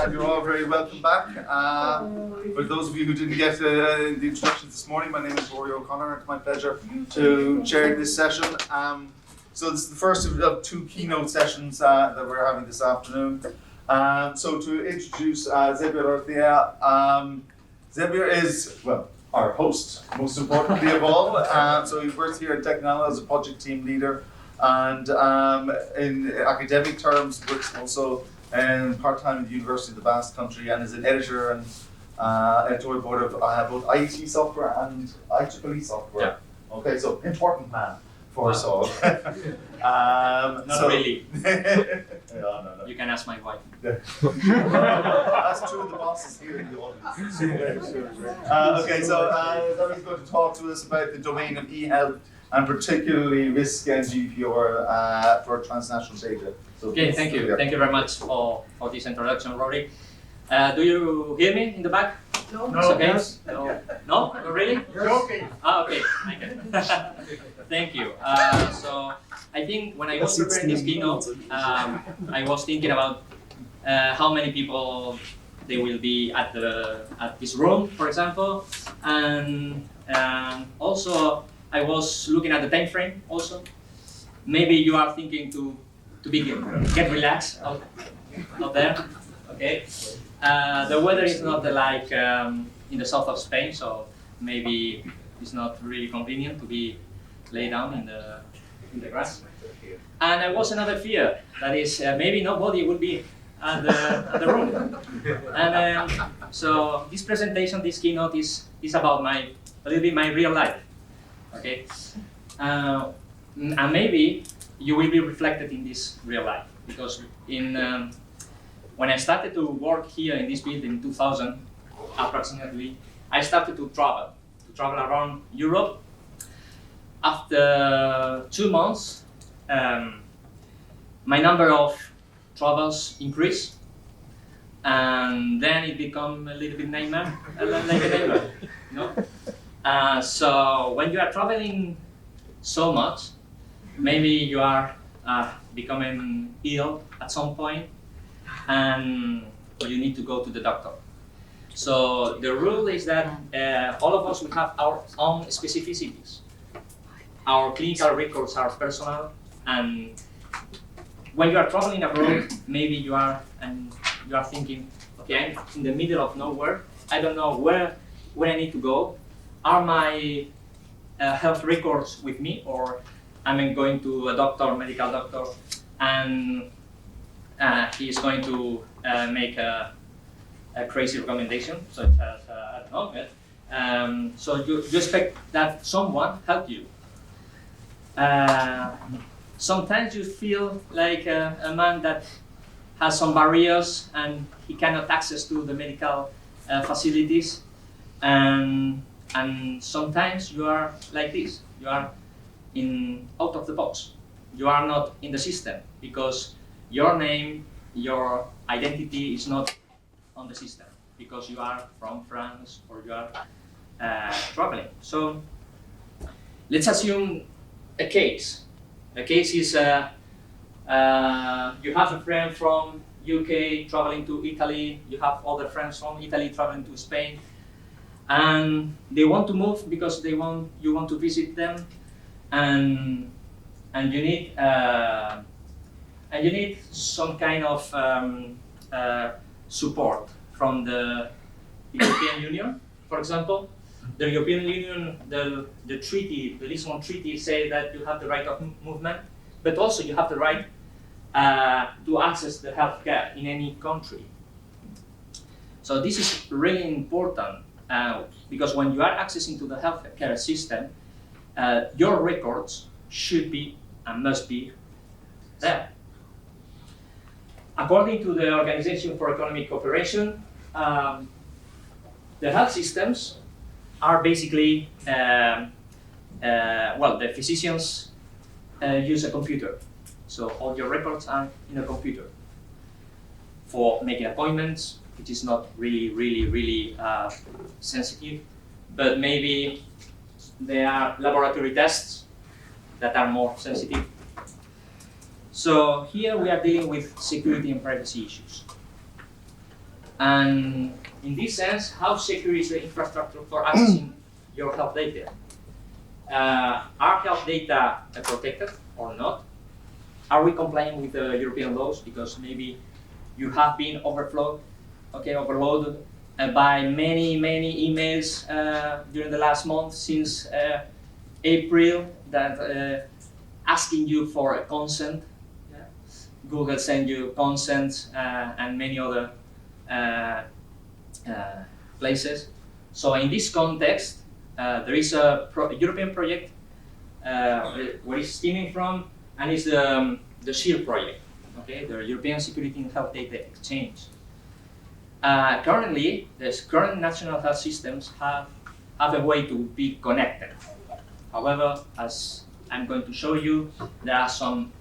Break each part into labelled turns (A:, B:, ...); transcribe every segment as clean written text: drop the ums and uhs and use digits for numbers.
A: and you're all very welcome back. For those of you who didn't get the introductions this morning, my name is Rory O'Connor. It's my pleasure to chair this session. So this is the first of two keynote sessions that we're having this afternoon. So to introduce Xabier Larrucea, Xabier is, well, our host, most importantly of all. So he works here at Technal as a project team leader, and in academic terms works also part-time at the University of the Basque Country, and is an editor and editorial board of both IT software and IEEE software.
B: Yeah.
A: Okay, so important man for us all.
B: Not really.
A: No.
B: You can ask my wife.
A: That's two of the bosses here in the audience. Okay, so Xabier's going to talk to us about the domain of e-health, and particularly risk and Gdpr for transnational data. So
B: Okay, thank you. Thank you very much for this introduction, Rory. Do you hear me in the back?
C: No.
B: It's okay?
C: Yes.
B: No? No? Really?
C: Okay.
B: Okay. Thank you. So I think when I was preparing this keynote, I was thinking about how many people they will be at this room, for example, and also I was looking at the time frame. Also, maybe you are thinking to get relaxed out there. Okay. The weather is not like in the south of Spain, so maybe it's not really convenient to be laid down in the grass. And there was another fear, that is maybe nobody would be at the room. And so this presentation, this keynote is about a little bit my real life. Okay, and maybe you will be reflected in this real life, because when I started to work here in this building in 2000, approximately, I started to travel around Europe. After 2 months, my number of travels increased, and then it became a little bit nightmare, like a nightmare, you know. So when you are traveling so much, maybe you are becoming ill at some point, and you need to go to the doctor. So the rule is that all of us will have our own specificities. Our clinical records are personal, and when you are traveling abroad, maybe you are thinking, okay, I'm in the middle of nowhere. I don't know where I need to go. Are my health records with me, or am going to a doctor, medical doctor, and he is going to make a crazy recommendation, such as I don't know. So you expect that someone help you. Sometimes you feel like a man that has some barriers and he cannot access to the medical facilities, and sometimes you are like this. You are out of the box. You are not in the system because your name, your identity is not on the system because you are from France or you are traveling. So let's assume a case. A case is you have a friend from UK traveling to Italy, you have other friends from Italy traveling to Spain, and they want to move because you want to visit them, and you need some kind of support from the European Union, for example. The European Union, the treaty, the Lisbon Treaty, say that you have the right of movement, but also you have the right to access the healthcare in any country. So this is really important because when you are accessing to the healthcare system, your records should be and must be there. According to the Organization for Economic Cooperation, the health systems are basically, the physicians use a computer. So all your records are in a computer for making appointments, which is not really sensitive, but maybe there are laboratory tests that are more sensitive. So here we are dealing with security and privacy issues. And in this sense, how secure is the infrastructure for accessing your health data? Are health data protected or not? Are we complying with the European laws? Because maybe you have been overloaded by many emails during the last month since April that asking you for a consent. Yeah. Google send you consent and many other places. So in this context, there is a European project where it's stemming from, and it's the SHIELD project, okay, the European Security and Health Data Exchange. Currently, the current national health systems have a way to be connected. However, as I'm going to show you, there are some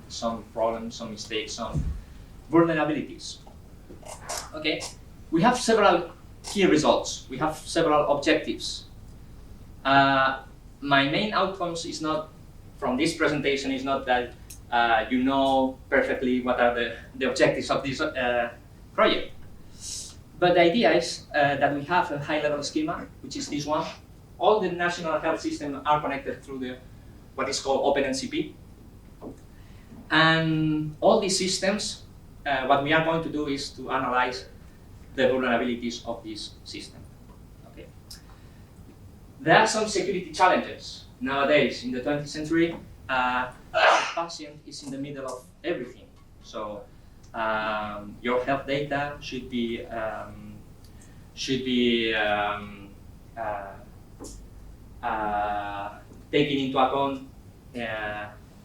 B: problems, some mistakes, some vulnerabilities. Okay, we have several key results. We have several objectives. My main outcomes is not from this presentation is not that you know perfectly what are the objectives of this project. But the idea is that we have a high-level schema, which is this one. All the national health systems are connected through what is called OpenNCP. And all these systems, what we are going to do is to analyze the vulnerabilities of this system. Okay. There are some security challenges nowadays in the 20th century. The patient is in the middle of everything. So your health data should be taken into account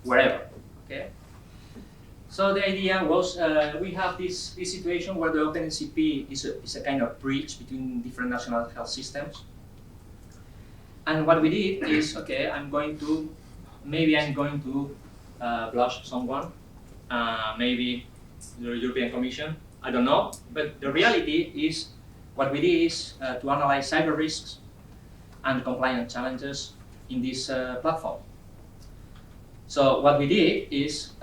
B: wherever. Okay. So the idea was we have this situation where the OpenNCP is a kind of bridge between different national health systems. And what we did is, okay, maybe I'm going to blush someone, maybe the European Commission, I don't know. But the reality is, what we did is to analyze cyber risks and compliance challenges in this platform. So what we did is,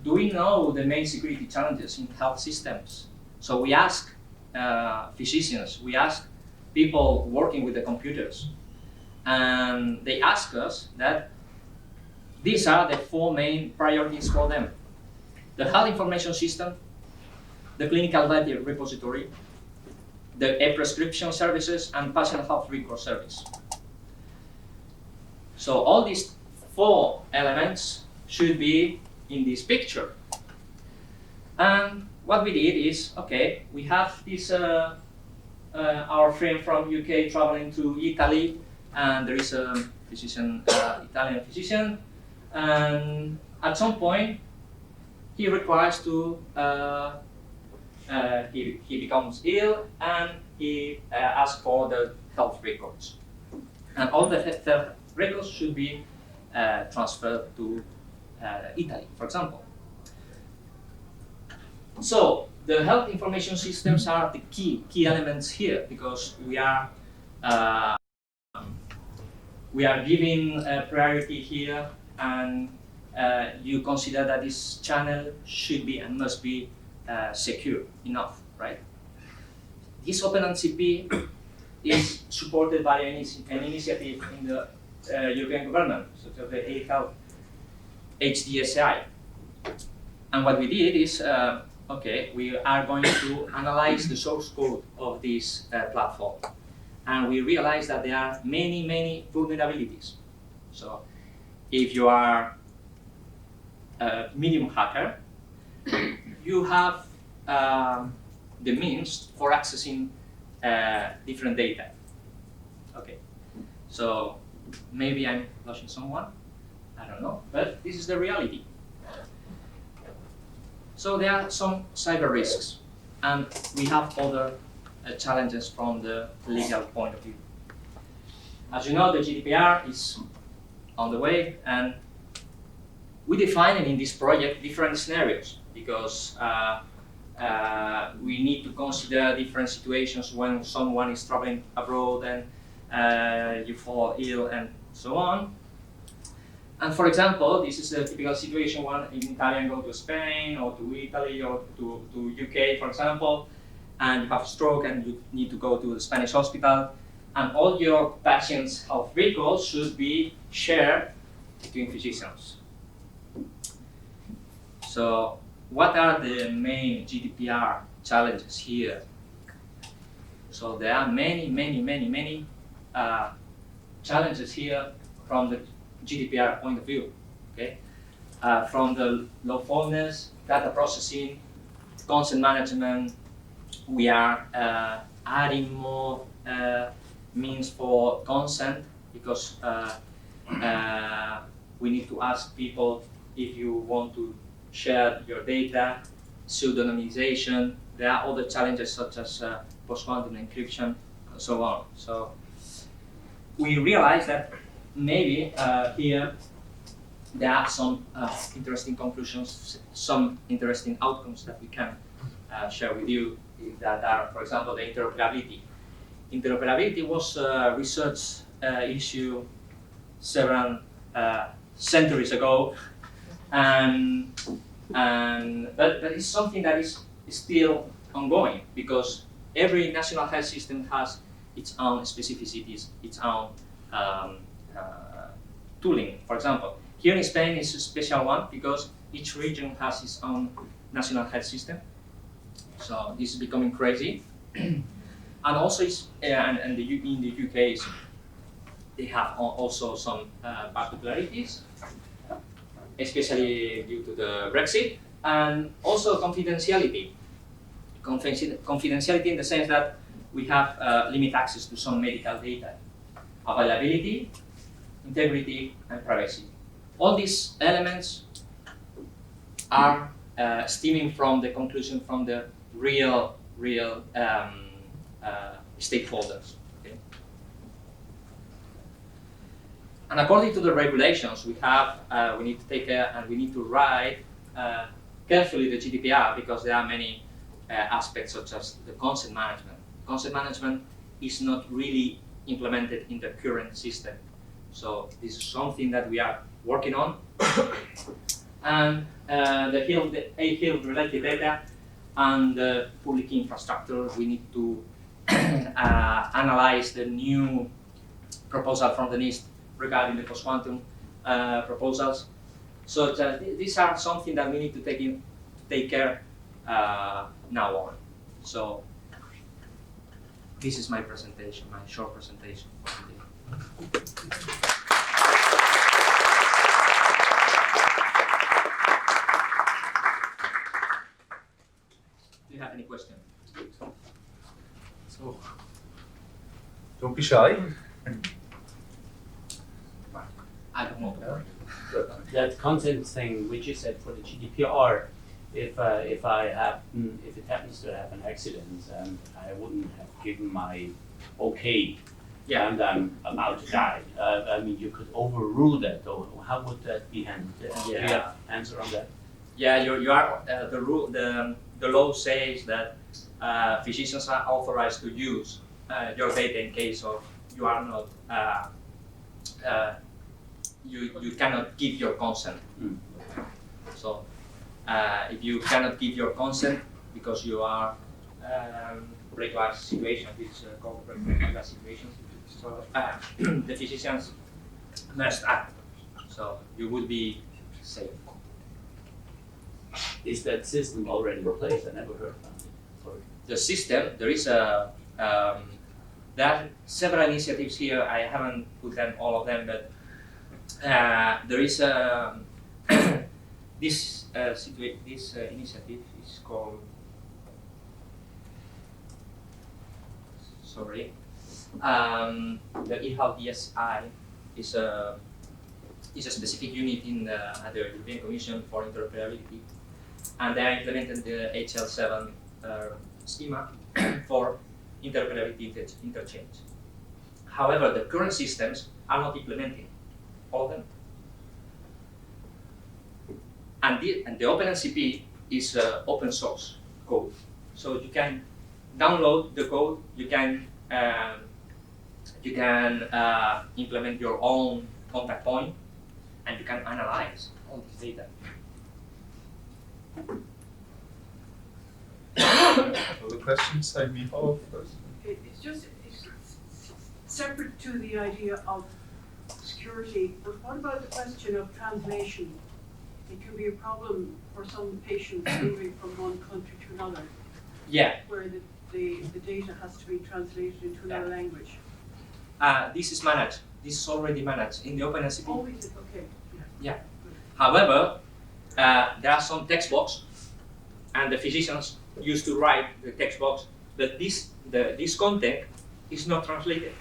B: do we know the main security challenges in health systems? So we asked physicians, we asked people working with the computers, and they asked us that these are the 4 main priorities for them: the health information system, the clinical data repository, the e-prescription services, and patient health record service. So all these 4 elements should be in this picture. And what we did is, okay, we have this our friend from UK traveling to Italy, and there is a physician, Italian physician, and at some point he requires to he becomes ill, and he asks for the health records, and all the health records should be transferred to Italy, for example. So the health information systems are the key elements here, because we are giving priority here, and you consider that this channel should be and must be secure enough, right? This OpenNCP is supported by an initiative in the European government, such as the e-health HDSI. And what we did is, okay, we are going to analyze the source code of this platform. And we realized that there are many vulnerabilities. So if you are a medium hacker, you have the means for accessing different data. Okay, so maybe I'm blushing someone, I don't know, but this is the reality. So there are some cyber risks, and we have other challenges from the legal point of view. As you know, the Gdpr is on the way, and we defined in this project different scenarios, because we need to consider different situations when someone is traveling abroad and you fall ill and so on. And for example, this is a typical situation when an Italian go to Spain or to Italy or to UK, for example, and you have a stroke and you need to go to the Spanish hospital, and all your patients' health records should be shared between physicians. So what are the main GDPR challenges here? So there are many challenges here from the GDPR point of view. Okay, from the lawfulness, data processing, consent management. We are adding more means for consent because we need to ask people if you want to share your data, pseudonymization. There are other challenges such as post-quantum encryption and so on. So we realize that maybe here there are some interesting conclusions, some interesting outcomes that we can share with you that are, for example, the interoperability. Interoperability was a research issue several centuries ago, but it's something that is still ongoing because every national health system has its own specificities, its own tooling. For example, here in Spain is a special one because each region has its own national health system. So this is becoming crazy. And also, in the UK, they have also some particularities, especially due to the Brexit, and also confidentiality. Confidentiality in the sense that we have limited access to some medical data, availability, integrity, and privacy. All these elements are stemming from the conclusion from the real stakeholders. Okay? And according to the regulations, we need to take care and we need to write carefully the GDPR because there are many aspects such as the consent management. Consent management is not really implemented in the current system. So this is something that we are working on. And the health related data and the public infrastructure, we need to analyze the new proposal from the NIST regarding the post-quantum proposals. So these are something that we need to take care now on. So this is my presentation, my short presentation for today. Do you have any questions?
A: So, don't be shy.
B: I don't know.
C: That consent thing which you said for the GDPR, if it happens to have an accident and I wouldn't have given my okay,
B: Yeah.
C: and I'm about to die, I mean you could overrule that. Or how would that be handled? Do you have an answer on that?
B: Yeah, you are the rule. The law says that physicians are authorized to use your data in case of you are not you cannot give your consent.
C: Mm.
B: So if you cannot give your consent because you are regular situation, it's called regular situations. So the physicians must act. So you would be safe.
C: Is that system already in place? I never heard about it. Sorry.
B: The system, there is a there are several initiatives here. I haven't put them all of them, but there is this initiative is called the eHealth DSI is a specific unit in the European Commission for interoperability, and they are implementing the HL7 schema for interoperability interchange. However, the current systems are not implementing all of them. And the OpenMCP is open source code. So you can download the code, you can implement your own contact point, and you can analyze all this data.
A: Other questions? I mean,
D: It's just separate to the idea of security, but what about the question of translation? It can be a problem for some patients moving from one country to another,
B: Yeah,
D: where the data has to be translated into another language.
B: this is managed. This is already managed in the OpenSCP.
D: Oh, is it? Okay.
B: Yeah. However, there are some text box, and the physicians used to write the text box, but this content is not translated.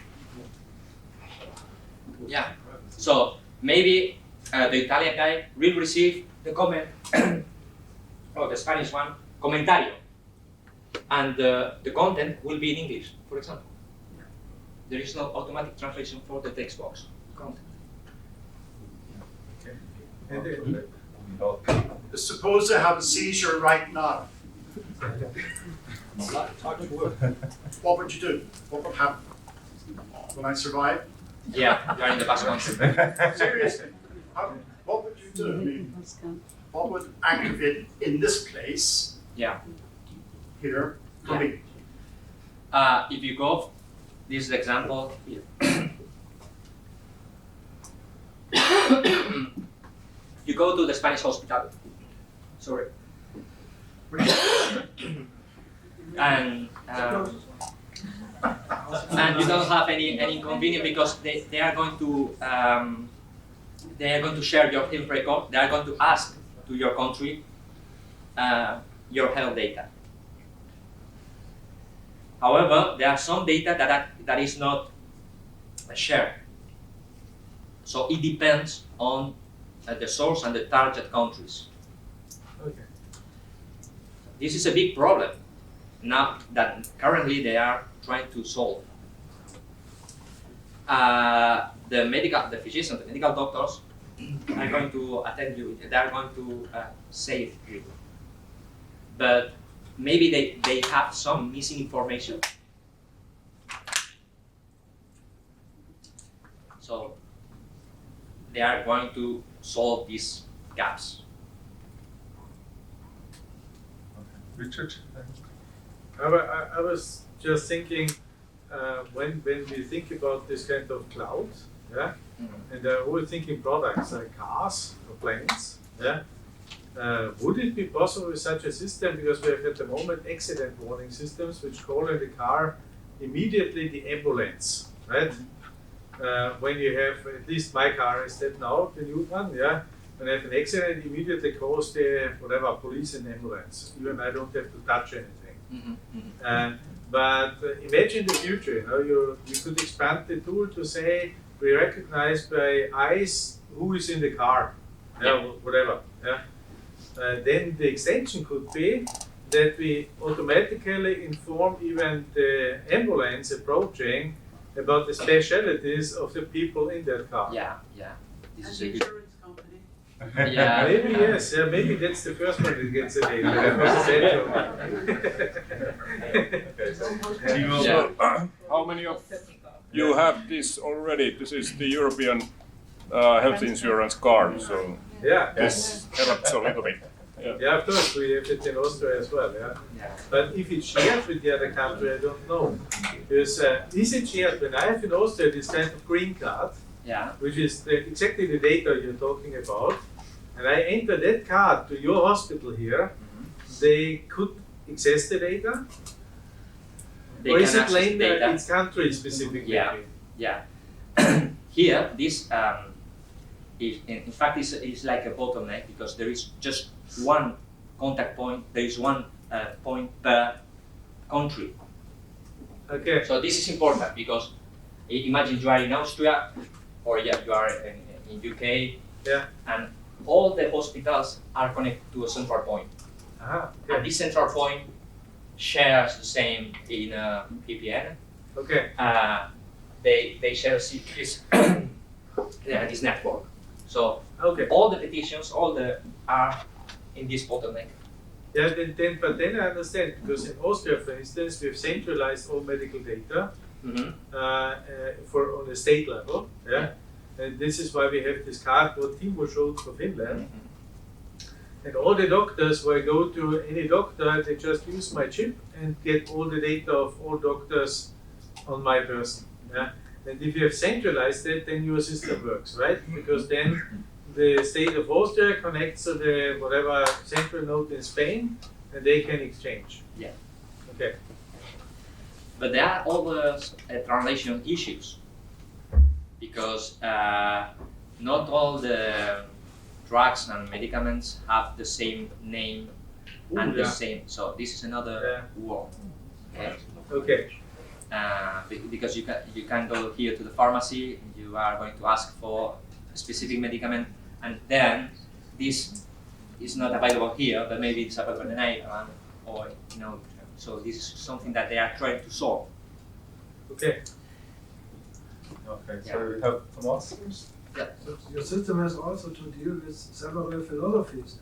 B: Yeah. So maybe the Italian guy will receive the comment, or the Spanish one, comentario, and the content will be in English, for example. There is no automatic translation for the text box content.
E: Suppose I have a seizure right now. What would you do? What would happen? Will I survive?
B: Yeah, you are in the past country.
E: Seriously, what would you do? I mean, what would activate in this place
B: Yeah.
E: here for me?
B: If you go, this is the example here. You go to the Spanish hospital. Sorry. And you don't have any inconvenience because they are going to share your health record. They are going to ask to your country your health data. However, there are some data that is not shared. So it depends on the source and the target countries.
F: Okay.
B: This is a big problem now that currently they are trying to solve. The physicians, the medical doctors are going to attend you. They are going to save you. But maybe they have some missing information. So they are going to solve these gaps.
A: Richard?
F: I was just thinking, when we think about this kind of cloud, yeah, and we're thinking products like cars or planes, yeah, would it be possible with such a system, because we have at the moment accident warning systems which call in the car immediately the ambulance, right? When you have, at least my car is that now, the new one, yeah, when I have an accident, immediately calls the whatever police and ambulance. Even I don't have to touch anything. But imagine the future. You know, you could expand the tool to say we recognize by eyes who is in the car, whatever. Yeah. Then the extension could be that we automatically inform even the ambulance approaching about the specialities of the people in that car.
B: Yeah. This
D: And
B: is
D: the
B: a good.
D: insurance company.
B: Yeah.
F: Maybe yes, yeah, maybe that's the first one that gets it in.
B: Yeah.
G: How many of you have this already? This is the European health insurance card, so
F: Yeah.
G: this helps a little bit.
F: Yeah, of course, we have it in Austria as well, yeah. But if it's shared with the other country, I don't know. Because is it shared? When I have in Austria this kind of green card,
B: Yeah.
F: which is exactly the data you're talking about, and I enter that card to your hospital here, they could access the data?
B: They
F: or
B: can
F: is it
B: access
F: like
B: data.
F: it's country specific?
B: Yeah.
F: maybe?
B: Yeah. Here, this is in fact is like a bottleneck because there is just one contact point. There is one point per country.
F: Okay.
B: So this is important because imagine you are in Austria or you are in UK,
F: Yeah.
B: and all the hospitals are connected to a central point.
F: Aha,
B: And
F: okay.
B: this central point shares the same in VPN.
F: Okay.
B: They share this this network. So
F: Okay.
B: all the petitions, are in this bottleneck.
F: Yeah, but then I understand, because in Austria, for instance, we have centralized all medical data on a state level, yeah? And this is why we have this card what Timo showed for Finland. And all the doctors, where I go to any doctor, they just use my chip and get all the data of all doctors on my person. Yeah? And if you have centralized it, then your system works, right? Because then the state of Austria connects to the whatever central node in Spain, and they can exchange.
B: Yeah.
F: Okay.
B: But there are always translation issues because not all the drugs and medicaments have the same name and the same. So this is another war. Okay.
F: Okay.
B: Because you can go here to the pharmacy, you are going to ask for a specific medicament, and then this is not available here, but maybe it's available in Ireland, or so this is something that they are trying to solve.
F: Okay.
H: Okay, so we have Thomas.
B: Yeah.
I: So your system has also to deal with several philosophies.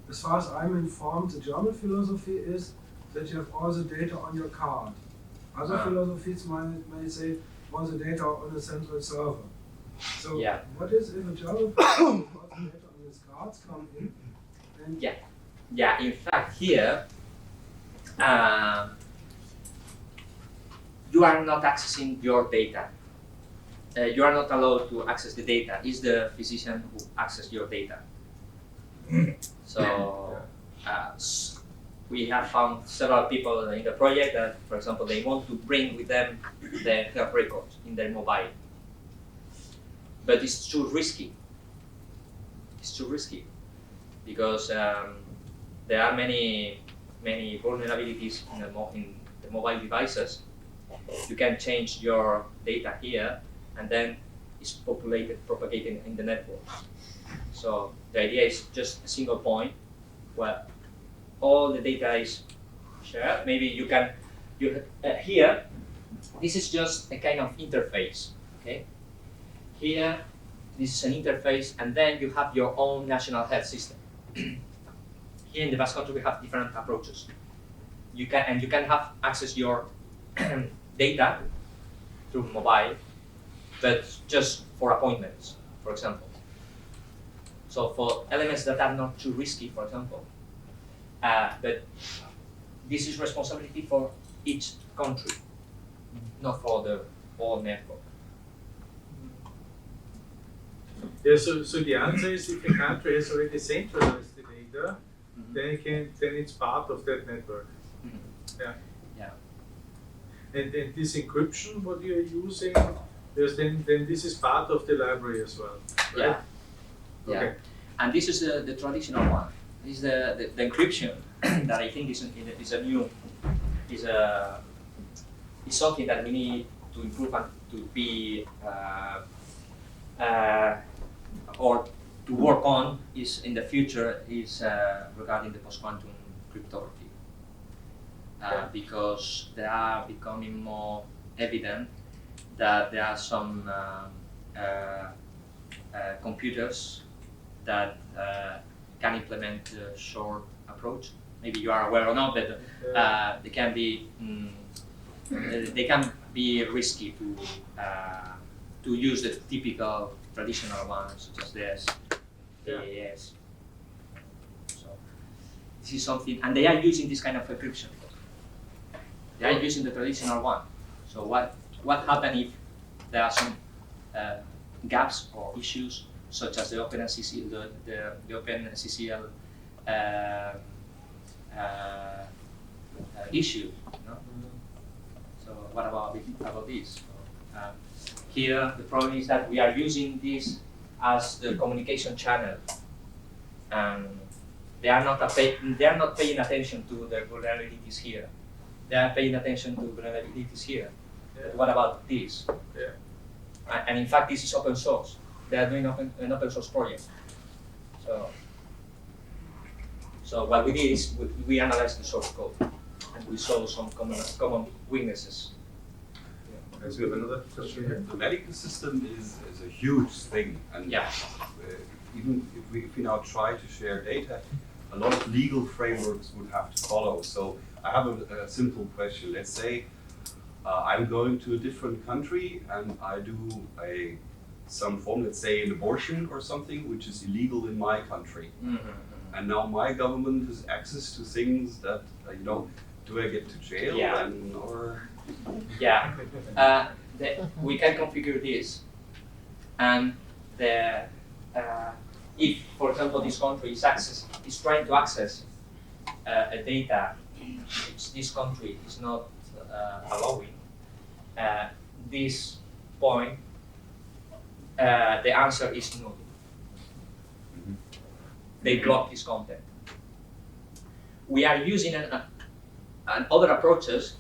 I: As far as I'm informed, the German philosophy is that you have all the data on your card. Other philosophies may say all the data on a central server. So what is if a German philosophy all the data on his cards come in? And
B: Yeah, in fact here, you are not accessing your data. You are not allowed to access the data. It's the physician who accesses your data. So we have found several people in the project that, for example, they want to bring with them their health records in their mobile. But it's too risky. It's too risky because there are many vulnerabilities in the mobile devices. You can change your data here, and then it's propagated in the network. So the idea is just a single point where all the data is shared. Maybe you can, here, this is just a kind of interface, okay? Here, this is an interface, and then you have your own national health system. Here in the Basque Country, we have different approaches. You can have access your data through mobile, but just for appointments, for example. So for elements that are not too risky, for example, but this is responsibility for each country, not for the whole network.
F: Yeah, so the answer is if a country has already centralized the data, then it's part of that network. Yeah. And this encryption, what you are using, because then this is part of the library as well, right?
B: Yeah.
F: Okay.
B: And this is the traditional one. This is the encryption that I think is something that we need to improve and to be or to work on is in the future is regarding the post-quantum cryptography. Because they are becoming more evident that there are some computers that can implement the short approach. Maybe you are aware or not, but they can be risky to use the typical traditional ones such as this, AES. So this is something, and they are using this kind of encryption. They are using the traditional one. So what happens if there are some gaps or issues, such as the OpenSCCL, the OpenSCCL issue? So what about this? Here the problem is that we are using this as the communication channel, and they are not paying attention to the vulnerabilities here. They are paying attention to vulnerabilities here. But what about this? And in fact, this is open source. They are doing an open source project. So what we did is we analyzed the source code and we saw some common weaknesses.
H: Okay, so we have another question here. The medical system is a huge thing, and even if we now try to share data, a lot of legal frameworks would have to follow. So I have a simple question. Let's say I'm going to a different country and I do some form, let's say an abortion or something, which is illegal in my country. And now my government has access to things that, do I get to jail?
B: Yeah.
H: Or
B: Yeah, we can configure this, and if, for example, this country is trying to access a data which this country is not allowing, this point, the answer is no. They block this content. We are using other approaches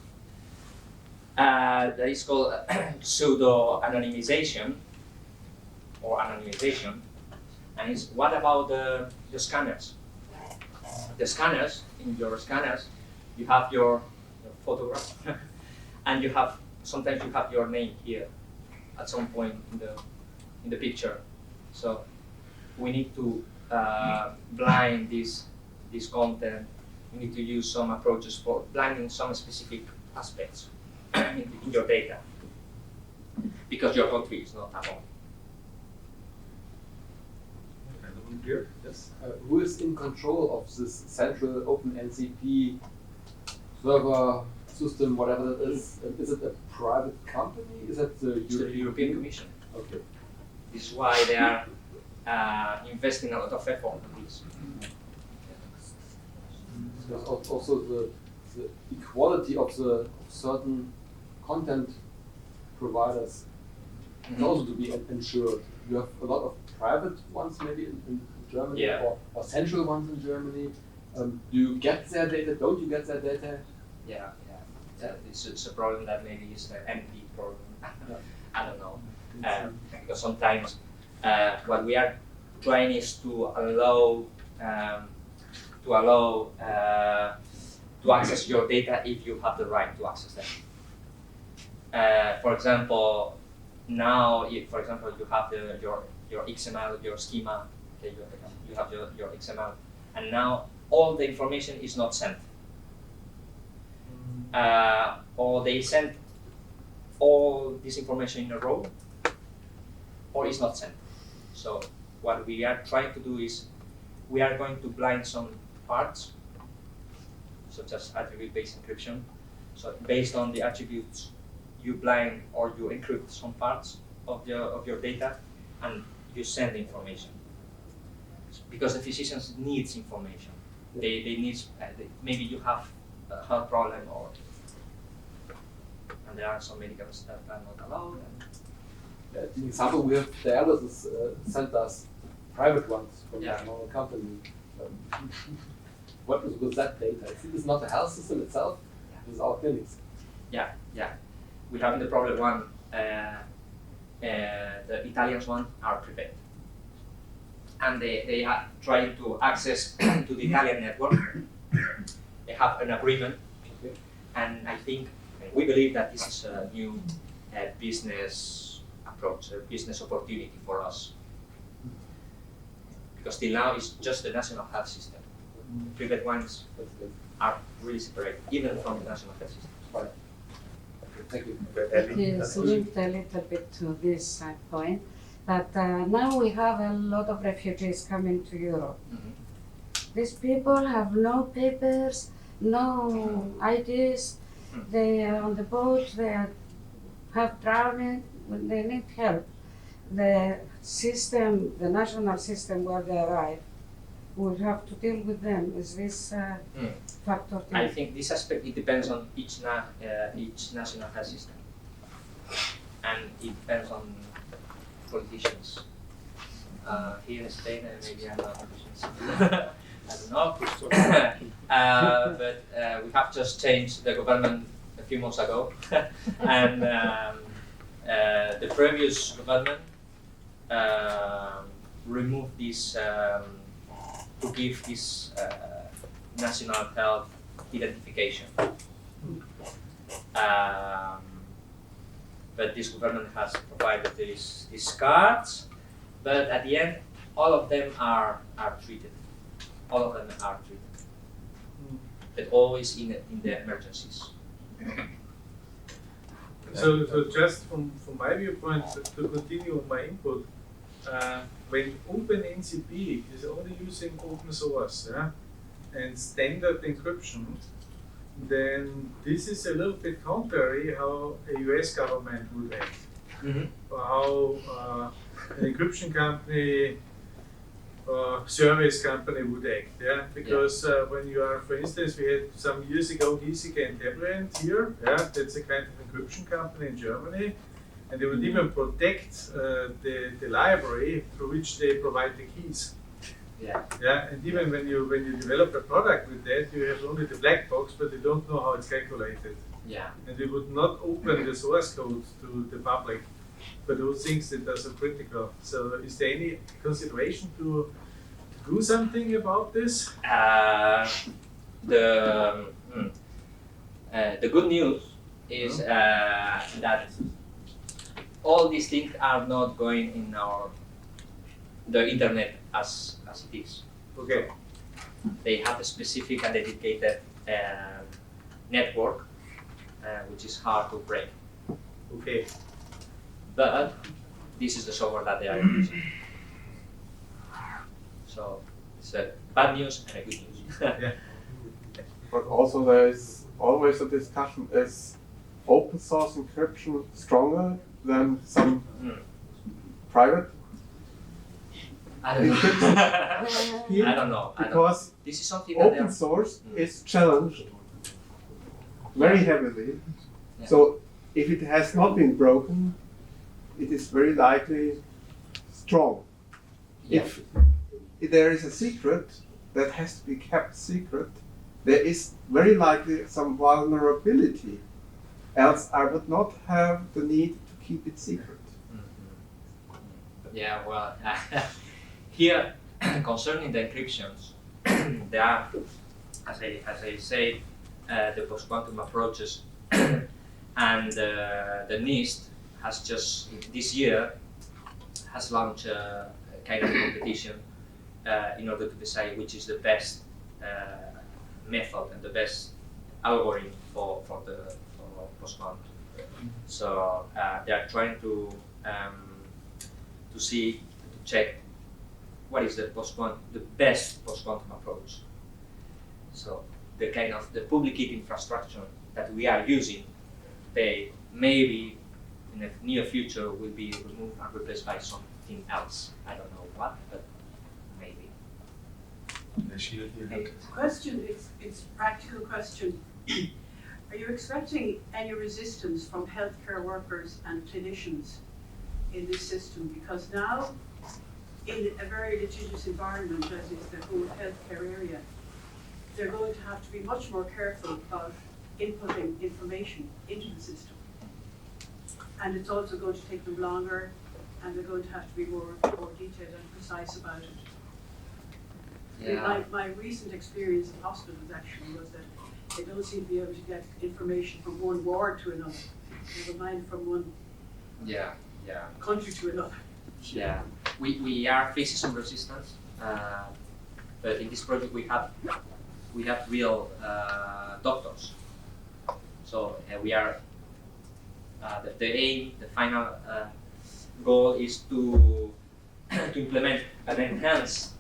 B: that is called pseudo-anonymization or anonymization. And it's what about the scanners? The scanners, in your scanners, you have your photograph and sometimes you have your name here at some point in the picture. So we need to blind this content. We need to use some approaches for blinding some specific aspects in your data, because your country is not alone.
H: here? Yes.
J: Who is in control of this central OpenNCP server system, whatever that is? Is it a private company? Is it the
B: European Commission?
J: Okay.
B: This is why they are investing a lot of effort on this.
J: There's also the equality of certain content providers is also to be ensured. You have a lot of private ones maybe in Germany,
B: Yeah.
J: or central ones in Germany. Do you get their data? Don't you get their data?
B: Yeah. It's a problem that maybe is an MP problem. I don't know. Because sometimes what we are trying is to allow to access your data if you have the right to access them. For example, now, if for example you have your XML, your schema, okay, you have your XML, and now all the information is not sent, or they send all this information in a row, or it's not sent. So what we are trying to do is we are going to blind some parts, such as attribute-based encryption. So based on the attributes, you blind or you encrypt some parts of your data, and you send the information. Because the physicians needs information. They need, maybe you have a heart problem, and there are some medicaments that are not allowed.
J: The example we have, dialysis centers, private ones from
B: Yeah.
J: a small company. What is with that data? It's not the health system itself, it's our clinics.
B: Yeah. We have the problem one, the Italians one are private. And they are trying to access to the Italian network. They have an agreement, and I think, we believe that this is a new business approach, a business opportunity for us. Because till now it's just the national health system. Private ones are really separate, even from the national health system.
J: Right. Thank you.
K: Yes, linked a little bit to this point, that now we have a lot of refugees coming to Europe. These people have no papers, no IDs, they are on the boat, have drowned, they need help. The system, the national system where they arrive, will have to deal with them. Is this factor?
B: I think this aspect, it depends on each national health system, and it depends on politicians. Here in Spain, maybe I'm not politicians. I don't know. But we have just changed the government a few months ago, and the previous government removed this to give this national health identification. But this government has provided these cards, but at the end, all of them are treated. All of them are treated, but always in the emergencies.
F: So just from my viewpoint, to continue my input, when OpenNCP is only using open source, yeah, and standard encryption, then this is a little bit contrary how a US government would act, or how an encryption company or service company would act, yeah, because when you are, for instance, we had some years ago Giesecke and Devrient here, yeah, that's a kind of encryption company in Germany, and they would even protect the library through which they provide the keys.
B: Yeah.
F: Yeah, and even when you develop a product with that, you have only the black box, but you don't know how it's calculated.
B: Yeah.
F: And we would not open the source code to the public for those things that are so critical. So, is there any consideration to do something about this?
B: The good news is that all these things are not going in the internet as it is.
F: Okay.
B: They have a specific and dedicated network, which is hard to break.
F: Okay.
B: But this is the software that they are using. So it's a bad news and a good news.
F: Yeah.
L: But also there is always a discussion, is open source encryption stronger than some private
B: I don't know.
L: encryption?
B: I don't know.
L: Because
B: this is something that
L: open source is challenged very heavily.
B: Yeah.
L: So if it has not been broken, it is very likely strong.
B: Yeah.
L: If there is a secret that has to be kept secret, there is very likely some vulnerability. Else I would not have the need to keep it secret.
B: Yeah, well, here concerning the encryptions, there are, as I say, the post-quantum approaches, and the NIST has just this year has launched a kind of competition in order to decide which is the best method and the best algorithm for post-quantum. So they are trying to check what is the best post-quantum approach. So the kind of the public key infrastructure that we are using, they maybe in the near future will be removed and replaced by something else. I don't know what, but maybe.
D: Question, it's a practical question. Are you expecting any resistance from healthcare workers and clinicians in this system? Because now, in a very litigious environment, as is the whole healthcare area, they're going to have to be much more careful about inputting information into the system. And it's also going to take them longer, and they're going to have to be more detailed and precise about it.
B: Yeah.
D: My recent experience in hospitals actually was that they don't seem to be able to get information from one ward to another, never mind from one country to another.
B: Yeah, we are facing some resistance, but in this project we have real doctors. So we are the aim, the final goal is to implement an enhanced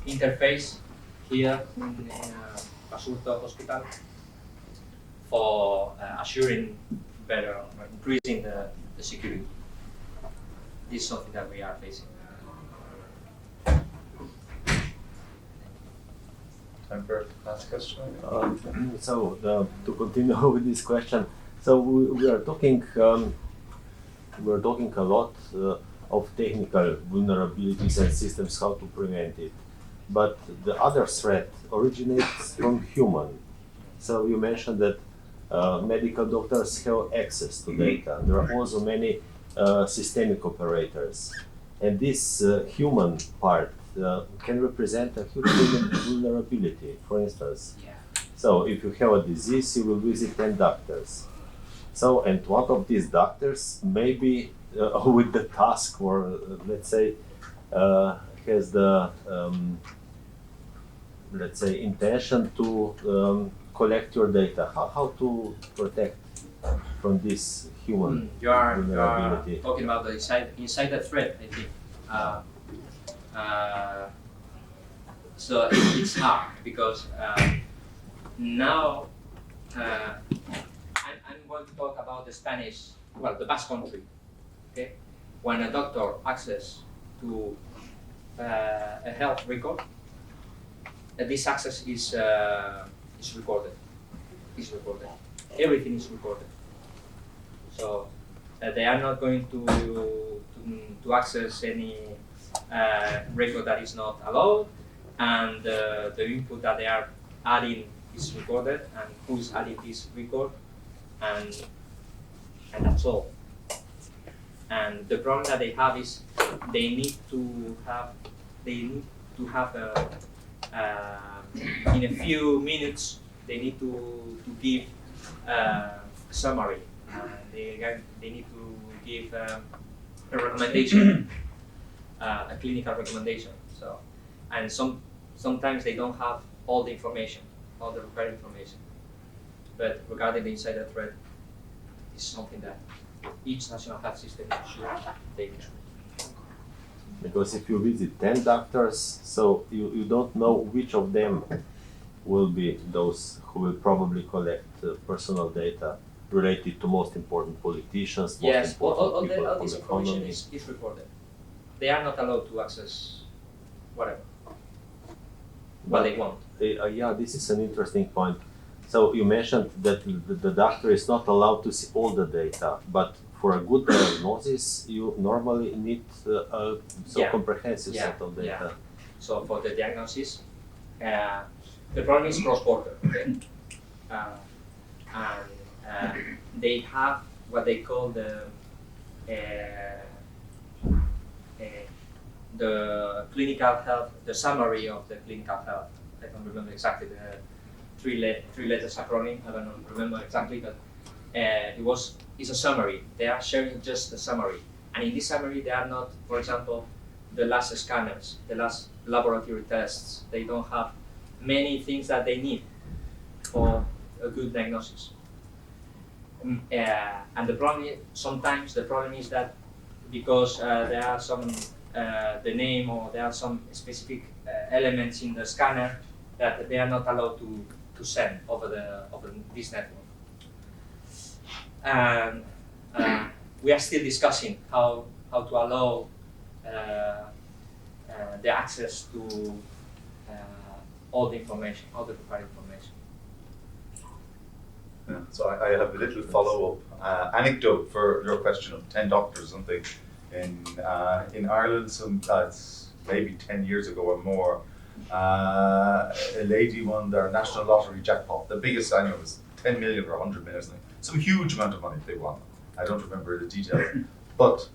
B: interface here in Basurto Hospital for assuring better, increasing the security. This is something that we are facing.
A: Time for last question.
M: To continue with this question, so we are talking a lot of technical vulnerabilities and systems, how to prevent it. But the other threat originates from human. So you mentioned that medical doctors have access to data. There are also many systemic operators. And this human part can represent a huge vulnerability, for instance.
B: Yeah.
M: So if you have a disease, you will visit 10 doctors. So, and one of these doctors maybe with the task or let's say has the let's say intention to collect your data. How to protect from this human
B: You are
M: vulnerability?
B: talking about the insider threat, I think. So it's hard because now I'm going to talk about the Spanish, well, the Basque Country. Okay, when a doctor access to a health record, this access is recorded. Is recorded. Everything is recorded. So they are not going to access any record that is not allowed, and the input that they are adding is recorded, and who is adding this record, and that's all. And the problem that they have is they need to have in a few minutes they need to give a summary. They need to give a recommendation, a clinical recommendation. So, and sometimes they don't have all the information, all the required information. But regarding the insider threat, it's something that each national health system should take into.
M: Because if you visit 10 doctors, so you don't know which of them will be those who will probably collect personal data related to most important politicians, most important people
B: all
M: from
B: this
M: the
B: information
M: economy.
B: is recorded. They are not allowed to access whatever, what they want.
M: Yeah, this is an interesting point. So you mentioned that the doctor is not allowed to see all the data, but for a good diagnosis, you normally need a comprehensive set of data.
B: Yeah. So for the diagnosis, the problem is cross-border, okay? And they have what they call the clinical health, the summary of the clinical health. I don't remember exactly the three letters acronym. I don't remember exactly, but it's a summary. They are sharing just the summary, and in this summary, they are not, for example, the last scanners, the last laboratory tests. They don't have many things that they need for a good diagnosis. And the problem is that because there are some the name or there are some specific elements in the scanner that they are not allowed to send over this network. And we are still discussing how to allow the access to all the information, all the required information.
A: Yeah. So I have a little follow-up anecdote for your question of 10 doctors or something. In Ireland, it's maybe 10 years ago or more, a lady won their national lottery jackpot. The biggest I know was 10 million or 100 million, something. Some huge amount of money they won. I don't remember the details, but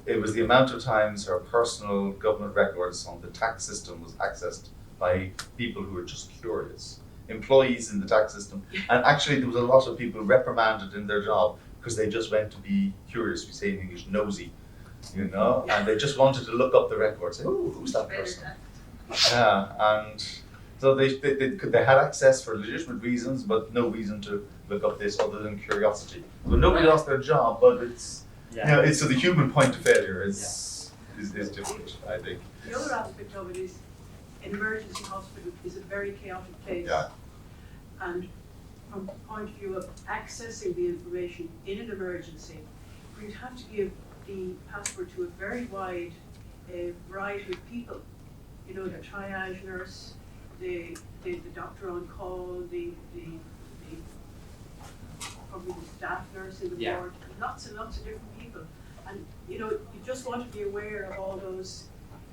A: it was the amount of times her personal government records on the tax system was accessed by people who were just curious, employees in the tax system. And actually there was a lot of people reprimanded in their job because they just went to be curious, we say in English, nosy, you know, and they just wanted to look up the records, say, oh, who's that person? Yeah, and so they had access for legitimate reasons, but no reason to look up this other than curiosity. So nobody lost their job, but it's, you know, it's so the human point of failure is different, I think.
D: The other aspect of it is an emergency hospital is a very chaotic place.
A: Yeah.
D: And from the point of view of accessing the information in an emergency, we'd have to give the password to a very wide variety of people. You know, the triage nurse, the doctor on call, probably the staff nurse in the ward, lots and lots of different people. And you know, you just want to be aware of all those.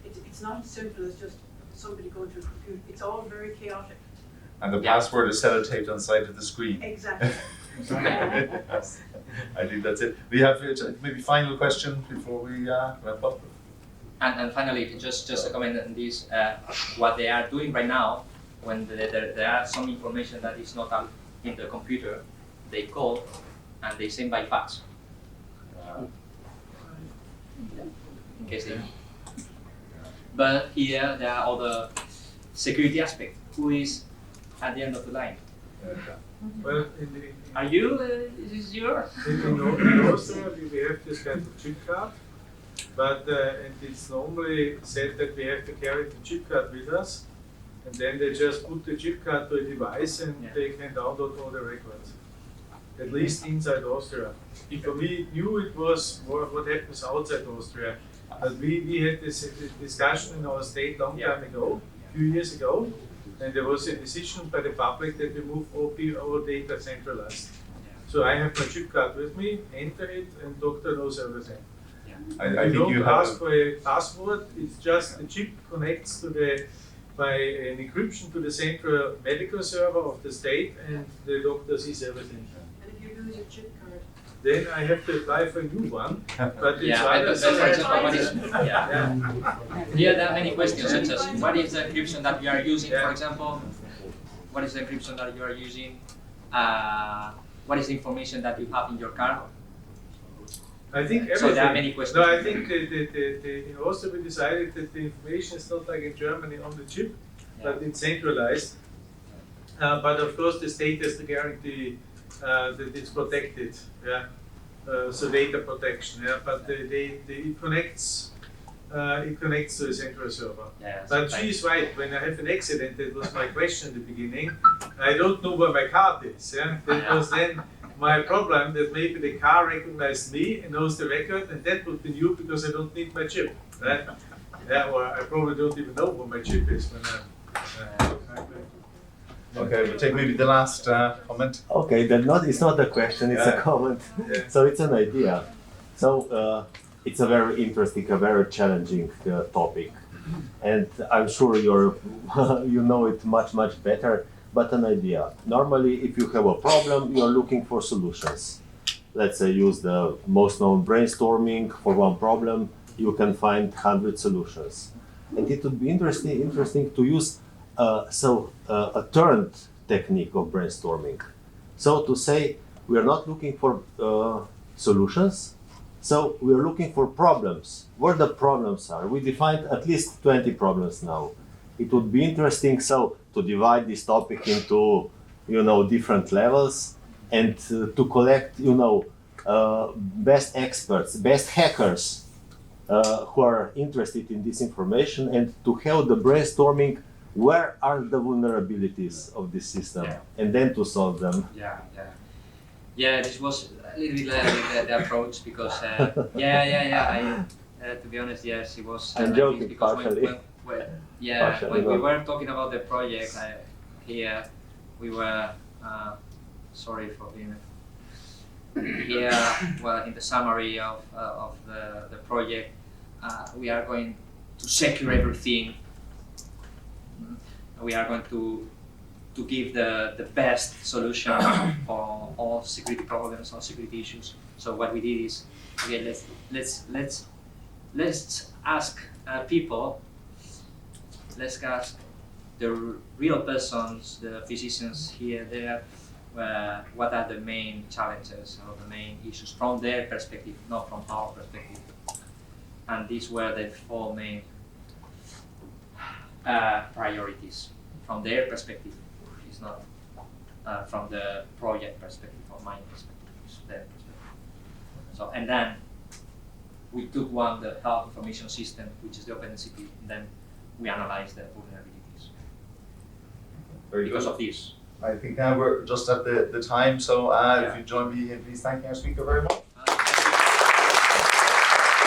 D: It's not as simple as just somebody going to a computer. It's all very chaotic.
A: And the password is sellotaped on the side of the screen.
D: Exactly.
A: Yes. I think that's it. We have maybe final question before we wrap up.
B: And finally, just a comment on this, what they are doing right now, when there are some information that is not in the computer, they call and they send by fax. In case they. But here there are other security aspects. Who is at the end of the line?
F: Well,
B: Are you? Is this your?
F: in Austria, we have this kind of chip card, but and it's normally said that we have to carry the chip card with us, and then they just put the chip card to a device and they can download all the records. At least inside Austria. For me, new it was more what happens outside Austria. But we had this discussion in our state long time ago, a few years ago, and there was a decision by the public that we move all data centralized. So I have my chip card with me, enter it, and doctor knows everything.
A: I
F: You
A: think
F: don't
A: you
F: ask
A: have.
F: for a password, it's just the chip connects to by an encryption to the central medical server of the state, and the doctor sees everything.
D: And if you lose your chip card,
F: Then I have to apply for a new one, but it's
B: Yeah,
F: rather
B: but for example, what is,
F: yeah.
B: here there are many questions such as what is the encryption that you are using, for example? What is the encryption that you are using? What is the information that you have in your card?
F: I think everything.
B: So there are many questions.
F: No, I think in Austria we decided that the information is not like in Germany on the chip, but it's centralized. But of course the state has to guarantee that it's protected. Yeah. So data protection. Yeah. But it connects. It connects to a central server.
B: Yeah,
F: but she is right. When I have an accident, that was my question in the beginning. I don't know where my card is. Yeah. That was then my problem, that maybe the car recognized me and knows the record, and that would be new because I don't need my chip. Right? Yeah. Or I probably don't even know where my chip is when I'm.
A: Okay, we'll take maybe the last comment.
M: Okay, it's not a question, it's a comment.
F: Yeah.
M: So it's an idea. So it's a very interesting, a very challenging topic. And I'm sure you know it much better, but an idea. Normally, if you have a problem, you're looking for solutions. Let's say use the most known brainstorming for one problem, you can find 100 solutions. And it would be interesting to use a turned technique of brainstorming. So to say, we are not looking for solutions, so we are looking for problems. Where the problems are. We defined at least 20 problems now. It would be interesting to divide this topic into different levels and to collect best experts, best hackers who are interested in this information, and to have the brainstorming. Where are the vulnerabilities of this system, and then to solve them?
B: Yeah. This was a little bit the approach because to be honest, yes, it was.
M: I'm joking,
B: because
M: partially.
B: When we were talking about the project here, we were sorry for being here. Well, in the summary of the project, we are going to secure everything. We are going to give the best solution for all security problems, all security issues. So what we did is, okay, let's ask people. Let's ask the real persons, the physicians here, there, what are the main challenges or the main issues from their perspective, not from our perspective. And these were the four main priorities from their perspective. It's not from the project perspective or my perspective, it's their perspective. So, and then we took the health information system, which is the OpenCP, and then we analyzed the vulnerabilities. Because of this.
A: I think now we're just at the time, so if you join me in please thanking our speaker very much.